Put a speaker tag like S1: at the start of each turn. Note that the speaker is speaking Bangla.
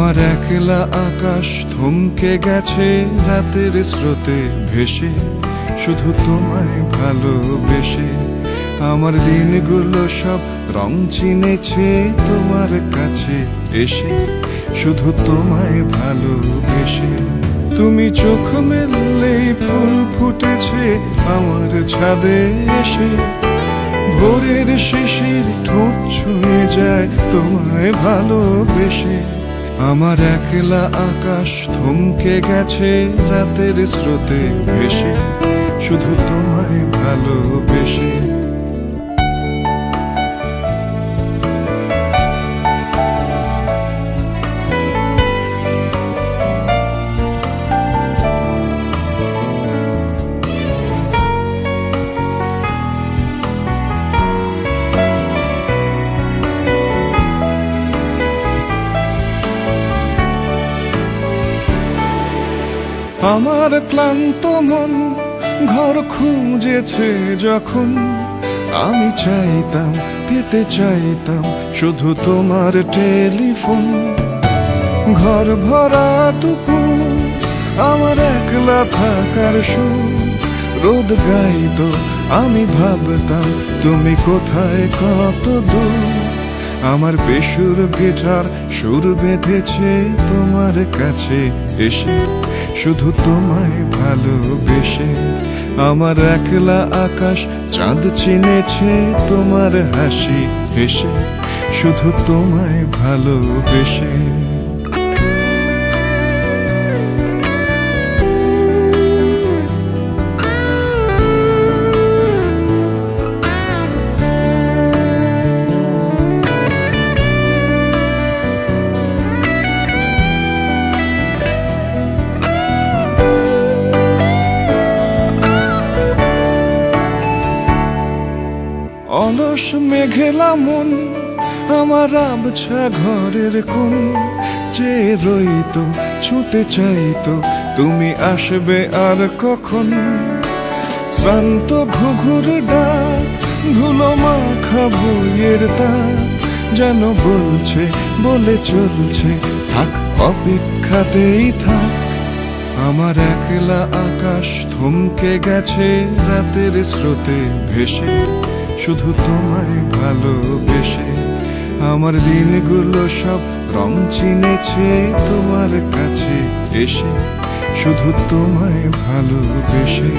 S1: আমার একলা আকাশ থমকে গেছে রাতের স্রোতে ভেসে, শুধু তোমায় ভালোবেসে। আমার দিনগুলো সব রং চিনেছে তোমার কাছে এসে, শুধু তোমায় ভালোবেসে। তুমি চোখ মেললেই ফুল ফুটেছে আমার ছাদে এসে, ভোরের শিশির ঠোঁট ছুঁয়ে যায় তোমায় ভালোবেসে। আমার একলা আকাশ থমকে গেছে রাতের স্রোতে ভেসে, শুধু তোমায় ভালোবেসে। আমার ক্লান্ত মন ঘর খুঁজেছে যখন, আমি চাইতাম পেতে চাইতাম শুধু তোমার টেলিফোন। ঘর ভরা দুপুর আমার একলা থাকার সুর, রোদ গাইতো আমি ভাবতাম তুমি কোথায় কত দূর। আমার বেসুর গিটার সুর বেঁধেছে তোমার কাছে এসে, শুধু তোমায় ভালোবেসে। আমার একলা আকাশ চাঁদ চিনেছে তোমার হাসি হেসে, শুধু তোমায় ভালোবেসে। অলস মেঘেলা মন আমার আবছা ঘরের কোণ, যে রইতো ছুটে চাইতো তুমি আসবে আর কখন। শ্রান্ত ঘুঘুর ডাক ধুলো মাখা বইয়ের তাক, যেন বলছে বলে চলছে থাক অপেক্ষাতেই থাক। আমার একলা আকাশ থমকে গেছে রাতের স্রোতে ভেসে, শুধু তোমায় ভালোবেসে। আমার দিনগুলো সব রং চিনেছে তোমার কাছে এসে, শুধু তোমায় ভালোবেসে।